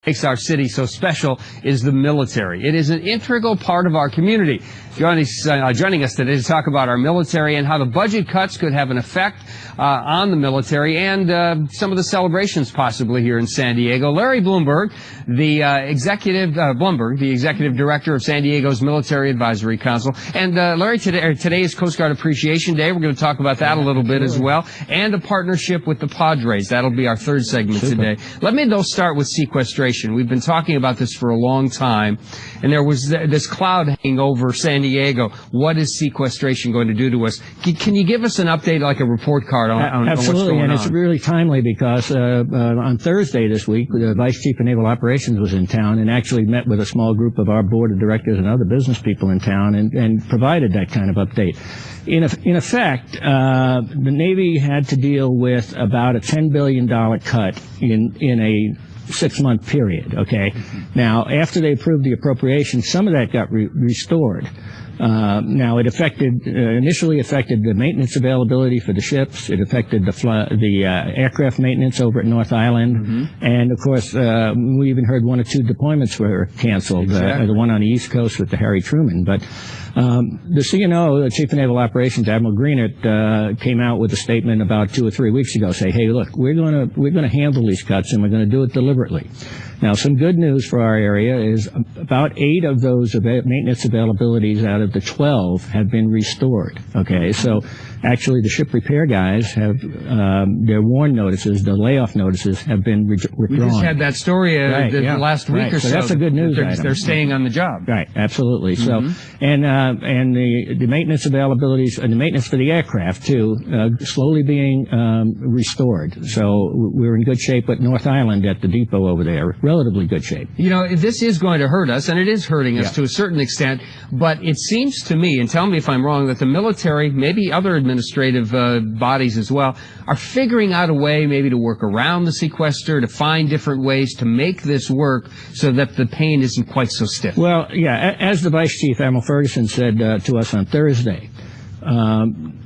Makes our city so special is the military. It is an integral part of our community. Joining us today to talk about our military and how the budget cuts could have an effect on the military and some of the celebrations possibly here in San Diego. Larry Blumberg, the executive director of San Diego's Military Advisory Council. And Larry, today is Coast Guard Appreciation Day. We're going to talk about that a little bit as well, and a partnership with the Padres. That'll be our third segment today. Let me though start with sequestration. We've been talking about this for a long time, and there was this cloud hanging over San Diego. What is sequestration going to do to us? Can you give us an update, like a report card on what's going on? Absolutely, and it's really timely because on Thursday this week, the Vice Chief of Naval Operations was in town and actually met with a small group of our board of directors and other business people in town and provided that kind of update. In effect, the Navy had to deal with about a $10 billion cut in a 6-month period, okay? Now, after they approved the appropriation, some of that got restored. Now, it initially affected the maintenance availability for the ships. It affected the aircraft maintenance over at North Island. And, of course, we even heard 1 or 2 deployments were canceled, the one on the East Coast with the Harry Truman. But the CNO, the Chief of Naval Operations, Admiral Greenert, came out with a statement about 2 or 3 weeks ago saying, hey, look, we're going to handle these cuts, and we're going to do it deliberately. Now, some good news for our area is about 8 of those maintenance availabilities out of the 12 have been restored. Okay, so actually the ship repair guys have their warn notices, the layoff notices, have been withdrawn. We just had that story last week or so. So that's a good news item. They're staying on the job. Right, absolutely. So, and the maintenance availabilities and the maintenance for the aircraft too, slowly being restored. So we're in good shape at North Island at the depot over there. Relatively good shape. You know, this is going to hurt us, and it is hurting us to a certain extent, but it seems to me, and tell me if I'm wrong, that the military, maybe other administrative bodies as well, are figuring out a way maybe to work around the sequester, to find different ways to make this work so that the pain isn't quite so stiff. Well, yeah, as the Vice Chief, Admiral Ferguson, said to us on Thursday,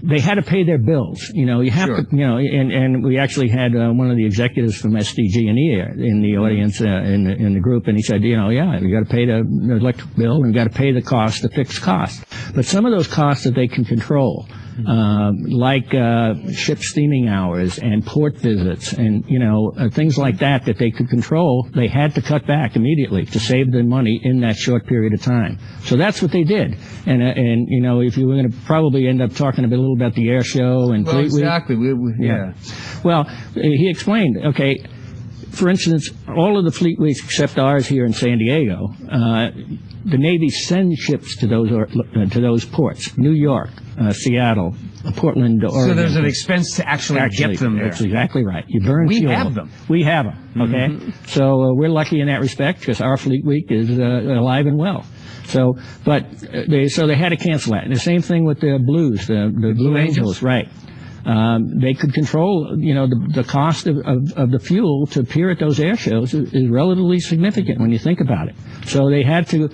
they had to pay their bills. You know, you have to, you know, and we actually had one of the executives from SDG&E in the audience in the group, and he said, you know, yeah, you got to pay the electric bill and you got to pay the fixed cost. But some of those costs that they can control, like ship steaming hours and port visits and, you know, things like that they could control, they had to cut back immediately to save the money in that short period of time. So that's what they did. And you know, if you were going to probably end up talking a little about the air show and Fleet Week. Exactly. Well, he explained, okay, for instance, all of the Fleet Weeks except ours here in San Diego, the Navy sends ships to those ports, New York, Seattle, Portland, Oregon. So there's an expense to actually get them there. That's exactly right. You burn fuel. We have them. Okay? So we're lucky in that respect because our Fleet Week is alive and well. So, but they had to cancel that. And the same thing with the Blues, the Blue Angels, right? They could control, you know, the cost of the fuel to appear at those air shows is relatively significant when you think about it. So they had to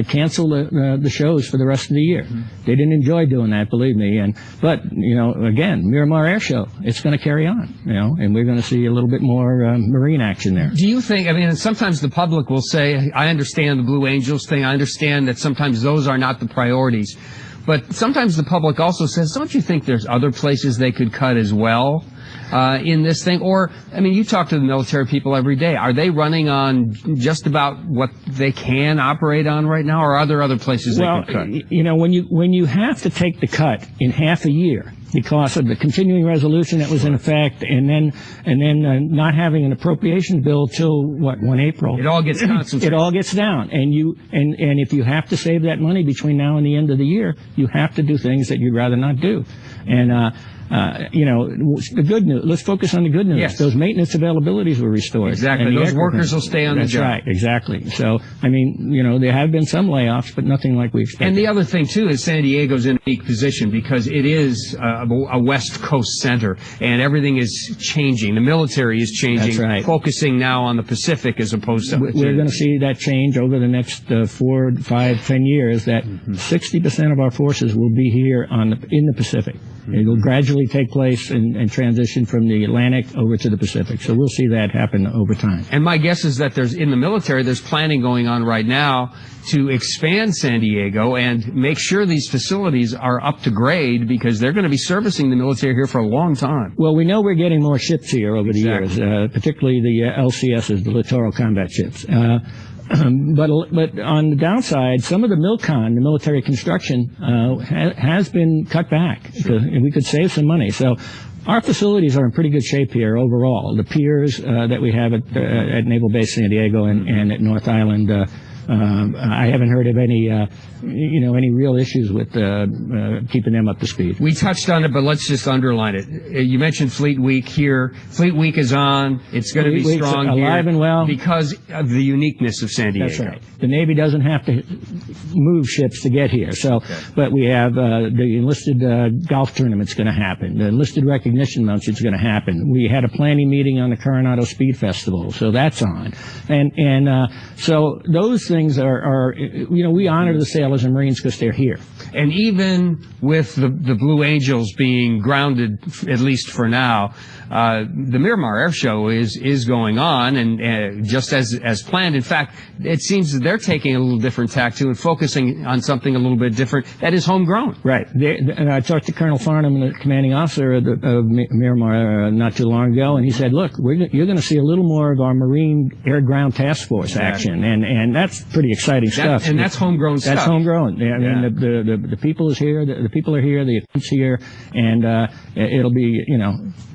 cancel the shows for the rest of the year. They didn't enjoy doing that, believe me. But you know, again, Miramar Air Show, it's going to carry on, you know, and we're going to see a little bit more marine action there. Do you think? I mean, sometimes the public will say, "I understand the Blue Angels thing. I understand that sometimes those are not the priorities." But sometimes the public also says, don't you think there's other places they could cut as well in this thing? Or, I mean, you talk to the military people every day. Are they running on just about what they can operate on right now, or are there other places they could cut? Well, you know, when you have to take the cut in half a year because of the continuing resolution that was in effect, and then not having an appropriation bill till 1 April. It all gets concentrated. It all gets down, and if you have to save that money between now and the end of the year, you have to do things that you'd rather not do, and. You know, the good news. Let's focus on the good news. Yes. Those maintenance availabilities were restored. Exactly. Those workers will stay on the job. That's right. Exactly. So, I mean, you know, there have been some layoffs, but nothing like we expected. And the other thing, too, is San Diego's in a unique position because it is a West Coast center, and everything is changing. The military is changing. That's right. Focusing now on the Pacific as opposed to... We're going to see that change over the next 4, 5, 10 years, that 60% of our forces will be here in the Pacific. It will gradually take place and transition from the Atlantic over to the Pacific. So we'll see that happen over time. And my guess is that in the military, there's planning going on right now to expand San Diego and make sure these facilities are up to grade, because they're going to be servicing the military here for a long time. Well, we know we're getting more ships here over the years, particularly the LCSs, the littoral combat ships. But on the downside, some of the MILCON, the military construction, has been cut back. We could save some money. So our facilities are in pretty good shape here overall. The piers that we have at Naval Base San Diego and at North Island, I haven't heard of any real issues with keeping them up to speed. We touched on it, but let's just underline it. You mentioned Fleet Week here. Fleet Week is on. It's going to be strong here, alive and well, because of the uniqueness of San Diego. That's right. The Navy doesn't have to move ships to get here. So, but we have the enlisted golf tournament's going to happen. The enlisted recognition luncheon's going to happen. We had a planning meeting on the Coronado Speed Festival, so that's on. And so those things are we honor the sailors and Marines because they're here. And even with the Blue Angels being grounded, at least for now, the Miramar Air Show is going on, and just as planned. In fact, it seems that they're taking a little different tack too, and focusing on something a little bit different that is homegrown. Right. I talked to Colonel Farnham, the commanding officer of Miramar, not too long ago, and he said, "Look, you're going to see a little more of our Marine Air Ground Task Force action, and that's pretty exciting stuff." And that's homegrown stuff. That's homegrown. I mean, the people is here, the people are here, the equipment's here, and it'll be,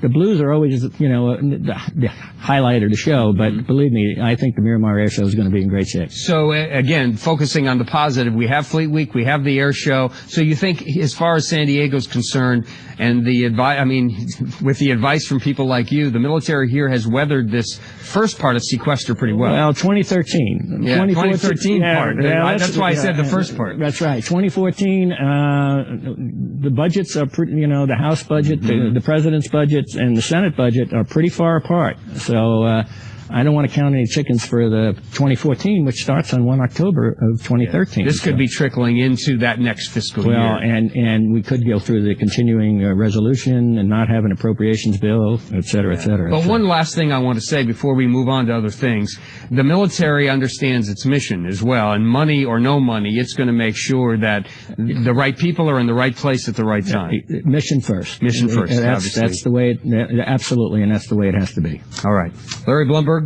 the Blues are always, the highlight of the show, but believe me, I think the Miramar Air Show is going to be in great shape. So, again, focusing on the positive, we have Fleet Week, we have the Air Show. So you think, as far as San Diego's concerned, and with the advice from people like you, the military here has weathered this first part of sequester pretty well. Well, 2013. Yeah, 2013 part. That's why I said the first part. That's right. 2014, the budgets are pretty, the House budget, the President's budget, and the Senate budget are pretty far apart. So, I don't want to count any chickens for the 2014, which starts on 1 October of 2013. This could be trickling into that next fiscal year. Well, and we could go through the continuing resolution and not have an appropriations bill, et cetera, et cetera. But one last thing I want to say before we move on to other things. The military understands its mission as well, and money or no money, it's going to make sure that the right people are in the right place at the right time. Mission first. Mission first, obviously. That's the way absolutely, and that's the way it has to be. All right. Larry Blumberg,